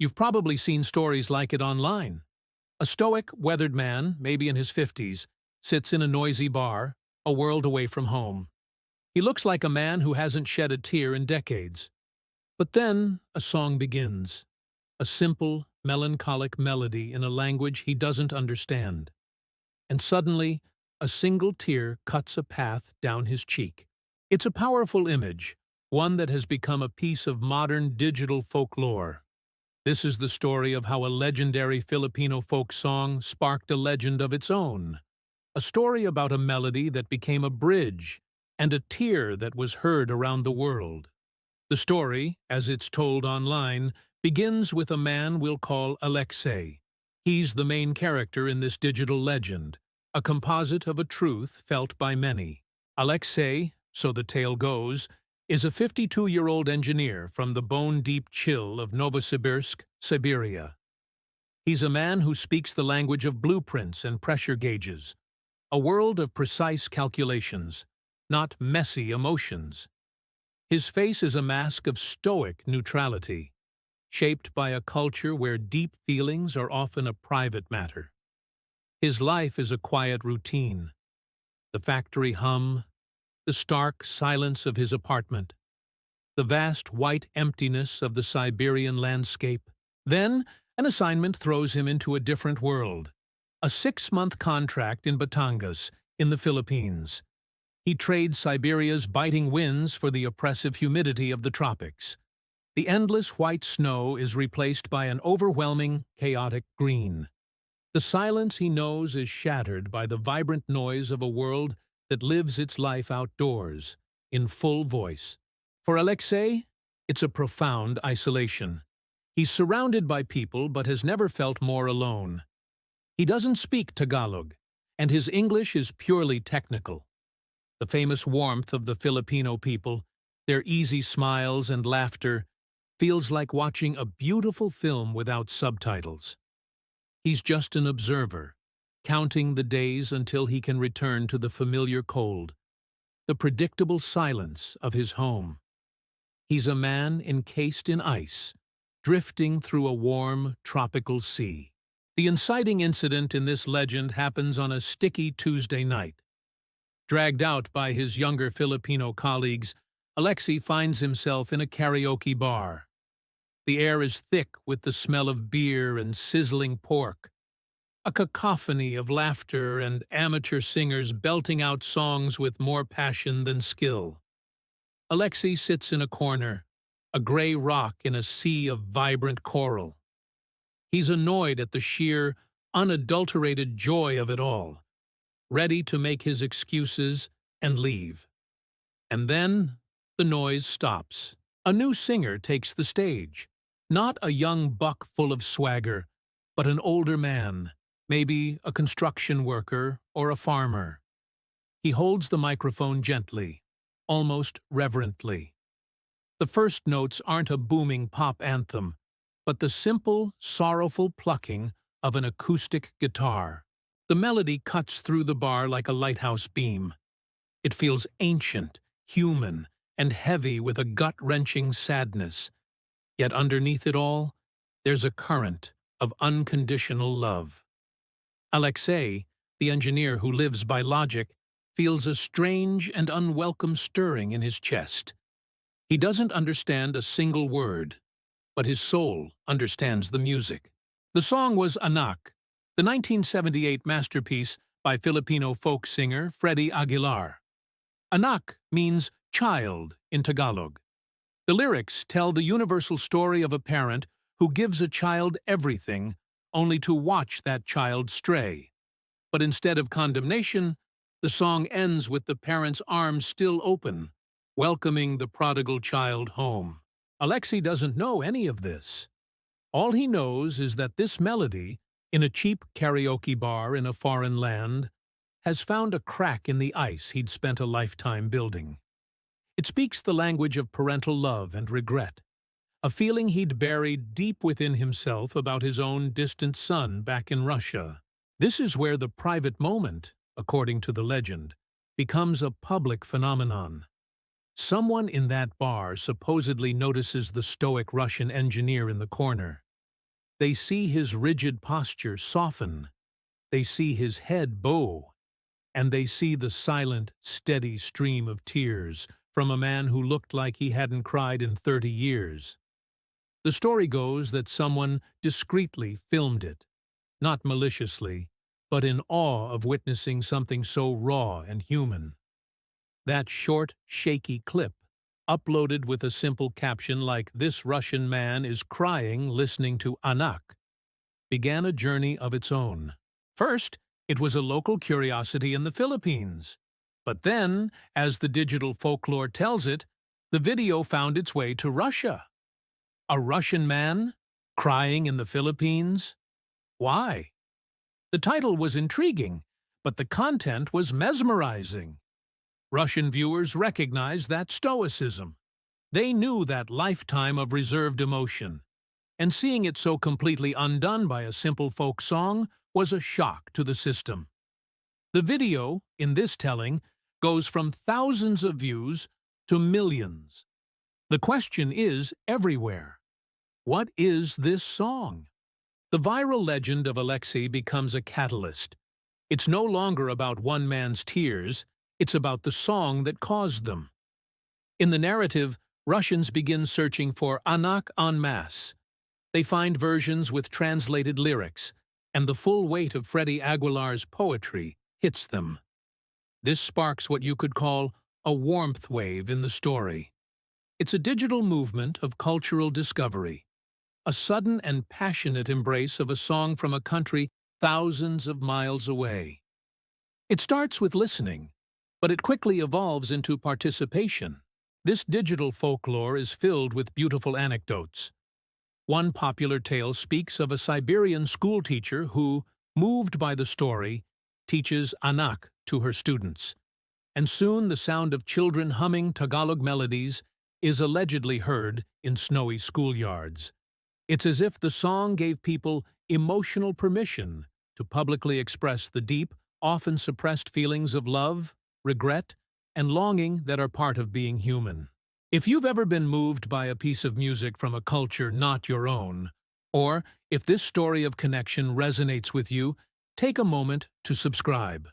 You've probably seen stories like it online. A stoic, weathered man, maybe in his 50s, sits in a noisy bar, a world away from home. He looks like a man who hasn't shed a tear in decades. But then a song begins, a simple, melancholic melody in a language he doesn't understand. And suddenly, a single tear cuts a path down his cheek. It's a powerful image, one that has become a piece of modern digital folklore. This is the story of how a legendary Filipino folk song sparked a legend of its own. A story about a melody that became a bridge and a tear that was heard around the world. The story, as it's told online, begins with a man we'll call Alexei. He's the main character in this digital legend, a composite of a truth felt by many. Alexei, so the tale goes, is a 52-year-old engineer from the bone-deep chill of Novosibirsk, Siberia. He's a man who speaks the language of blueprints and pressure gauges, a world of precise calculations, not messy emotions. His face is a mask of stoic neutrality, shaped by a culture where deep feelings are often a private matter. His life is a quiet routine. The factory hum, the stark silence of his apartment, the vast white emptiness of the Siberian landscape. Then, an assignment throws him into a different world, a 6-month contract in Batangas, in the Philippines. He trades Siberia's biting winds for the oppressive humidity of the tropics. The endless white snow is replaced by an overwhelming, chaotic green. The silence he knows is shattered by the vibrant noise of a world that lives its life outdoors, in full voice. For Alexei, it's a profound isolation. He's surrounded by people but has never felt more alone. He doesn't speak Tagalog, and his English is purely technical. The famous warmth of the Filipino people, their easy smiles and laughter, feels like watching a beautiful film without subtitles. He's just an observer, counting the days until he can return to the familiar cold, the predictable silence of his home. He's a man encased in ice, drifting through a warm, tropical sea. The inciting incident in this legend happens on a sticky Tuesday night. Dragged out by his younger Filipino colleagues, Alexei finds himself in a karaoke bar. The air is thick with the smell of beer and sizzling pork. A cacophony of laughter and amateur singers belting out songs with more passion than skill. Alexei sits in a corner, a gray rock in a sea of vibrant coral. He's annoyed at the sheer, unadulterated joy of it all, ready to make his excuses and leave. And then the noise stops. A new singer takes the stage. Not a young buck full of swagger, but an older man, maybe a construction worker or a farmer. He holds the microphone gently, almost reverently. The first notes aren't a booming pop anthem, but the simple, sorrowful plucking of an acoustic guitar. The melody cuts through the bar like a lighthouse beam. It feels ancient, human, and heavy with a gut-wrenching sadness. Yet underneath it all, there's a current of unconditional love. Alexei, the engineer who lives by logic, feels a strange and unwelcome stirring in his chest. He doesn't understand a single word, but his soul understands the music. The song was Anak, the 1978 masterpiece by Filipino folk singer Freddie Aguilar. Anak means child in Tagalog. The lyrics tell the universal story of a parent who gives a child everything only to watch that child stray. But instead of condemnation, the song ends with the parent's arms still open, welcoming the prodigal child home. Alexei doesn't know any of this. All he knows is that this melody, in a cheap karaoke bar in a foreign land, has found a crack in the ice he'd spent a lifetime building. It speaks the language of parental love and regret, a feeling he'd buried deep within himself about his own distant son back in Russia. This is where the private moment, according to the legend, becomes a public phenomenon. Someone in that bar supposedly notices the stoic Russian engineer in the corner. They see his rigid posture soften. They see his head bow. And they see the silent, steady stream of tears from a man who looked like he hadn't cried in 30 years. The story goes that someone discreetly filmed it, not maliciously, but in awe of witnessing something so raw and human. That short, shaky clip, uploaded with a simple caption like "This Russian man is crying listening to Anak," began a journey of its own. First, it was a local curiosity in the Philippines. But then, as the digital folklore tells it, the video found its way to Russia. A Russian man crying in the Philippines? Why? The title was intriguing, but the content was mesmerizing. Russian viewers recognized that stoicism. They knew that lifetime of reserved emotion, and seeing it so completely undone by a simple folk song was a shock to the system. The video, in this telling, goes from thousands of views to millions. The question is everywhere. What is this song? The viral legend of Alexei becomes a catalyst. It's no longer about one man's tears, it's about the song that caused them. In the narrative, Russians begin searching for Anak en masse. They find versions with translated lyrics, and the full weight of Freddie Aguilar's poetry hits them. This sparks what you could call a warmth wave in the story. It's a digital movement of cultural discovery, a sudden and passionate embrace of a song from a country thousands of miles away. It starts with listening, but it quickly evolves into participation. This digital folklore is filled with beautiful anecdotes. One popular tale speaks of a Siberian schoolteacher who, moved by the story, teaches Anak to her students. And soon the sound of children humming Tagalog melodies is allegedly heard in snowy schoolyards. It's as if the song gave people emotional permission to publicly express the deep, often suppressed feelings of love, regret, and longing that are part of being human. If you've ever been moved by a piece of music from a culture not your own, or if this story of connection resonates with you, take a moment to subscribe.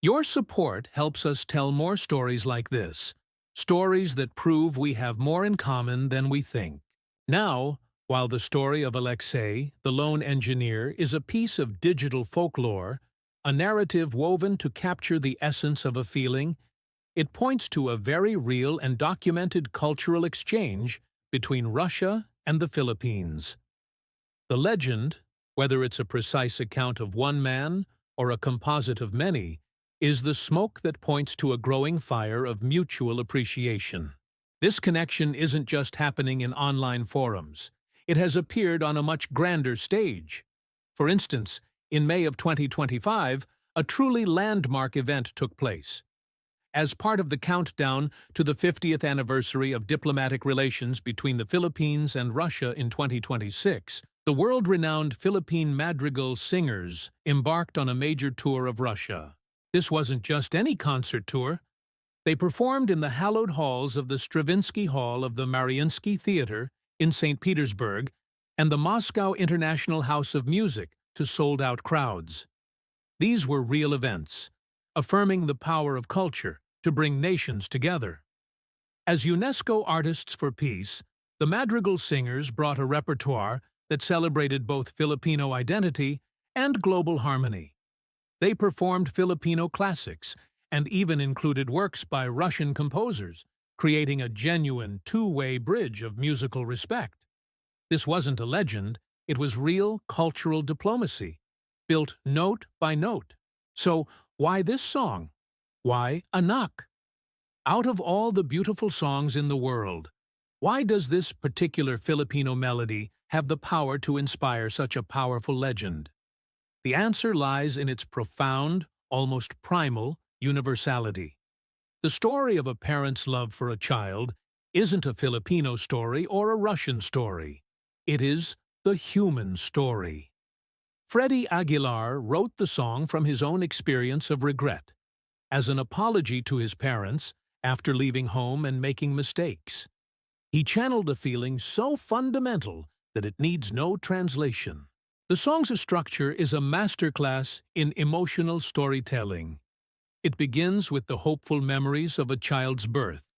Your support helps us tell more stories like this, stories that prove we have more in common than we think. Now, while the story of Alexei, the lone engineer, is a piece of digital folklore, a narrative woven to capture the essence of a feeling, it points to a very real and documented cultural exchange between Russia and the Philippines. The legend, whether it's a precise account of one man or a composite of many, is the smoke that points to a growing fire of mutual appreciation. This connection isn't just happening in online forums. It has appeared on a much grander stage. For instance, in May of 2025, a truly landmark event took place. As part of the countdown to the 50th anniversary of diplomatic relations between the Philippines and Russia in 2026, the world-renowned Philippine Madrigal Singers embarked on a major tour of Russia. This wasn't just any concert tour. They performed in the hallowed halls of the Stravinsky Hall of the Mariinsky Theater in St. Petersburg and the Moscow International House of Music to sold-out crowds. These were real events, affirming the power of culture to bring nations together. As UNESCO Artists for Peace, the Madrigal Singers brought a repertoire that celebrated both Filipino identity and global harmony. They performed Filipino classics and even included works by Russian composers, creating a genuine two-way bridge of musical respect. This wasn't a legend, it was real cultural diplomacy, built note by note. So, why this song? Why Anak? Out of all the beautiful songs in the world, why does this particular Filipino melody have the power to inspire such a powerful legend? The answer lies in its profound, almost primal, universality. The story of a parent's love for a child isn't a Filipino story or a Russian story. It is the human story. Freddie Aguilar wrote the song from his own experience of regret, as an apology to his parents after leaving home and making mistakes. He channeled a feeling so fundamental that it needs no translation. The song's structure is a masterclass in emotional storytelling. It begins with the hopeful memories of a child's birth.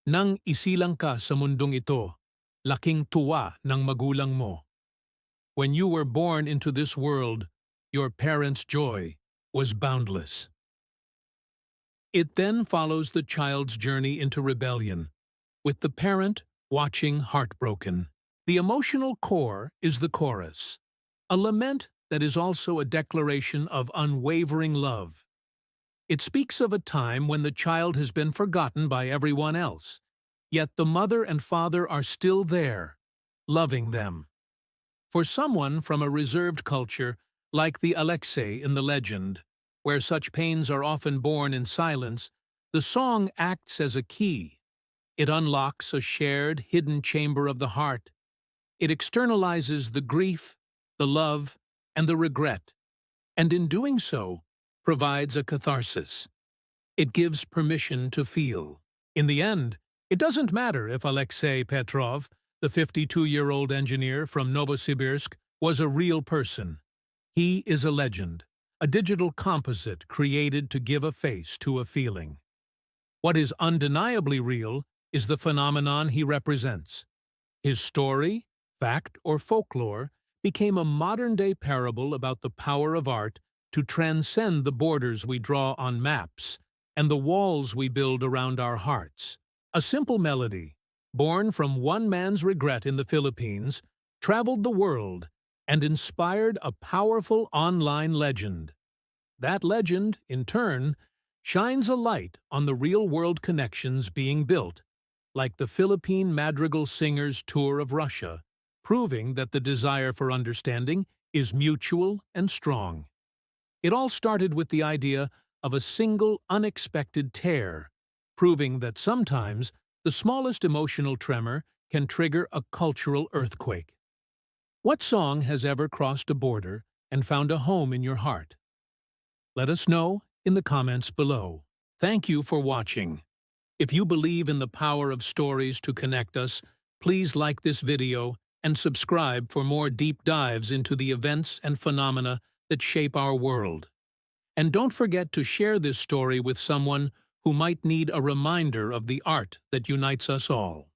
Nang isilang ka sa mundong ito, laking tuwa ng magulang mo. When you were born into this world, your parents' joy was boundless. It then follows the child's journey into rebellion, with the parent watching heartbroken. The emotional core is the chorus, a lament that is also a declaration of unwavering love. It speaks of a time when the child has been forgotten by everyone else, yet the mother and father are still there, loving them. For someone from a reserved culture, like the Alexei in the legend, where such pains are often borne in silence, the song acts as a key. It unlocks a shared, hidden chamber of the heart. It externalizes the grief, the love, and the regret, and in doing so, provides a catharsis. It gives permission to feel. In the end, it doesn't matter if Alexei Petrov, the 52-year-old engineer from Novosibirsk, was a real person. He is a legend, a digital composite created to give a face to a feeling. What is undeniably real is the phenomenon he represents. His story, fact, or folklore became a modern-day parable about the power of art to transcend the borders we draw on maps and the walls we build around our hearts. A simple melody, born from one man's regret in the Philippines, traveled the world and inspired a powerful online legend. That legend, in turn, shines a light on the real-world connections being built, like the Philippine Madrigal Singers tour of Russia, proving that the desire for understanding is mutual and strong. It all started with the idea of a single unexpected tear, proving that sometimes the smallest emotional tremor can trigger a cultural earthquake. What song has ever crossed a border and found a home in your heart? Let us know in the comments below. Thank you for watching. If you believe in the power of stories to connect us, please like this video and subscribe for more deep dives into the events and phenomena that shape our world. And don't forget to share this story with someone who might need a reminder of the art that unites us all.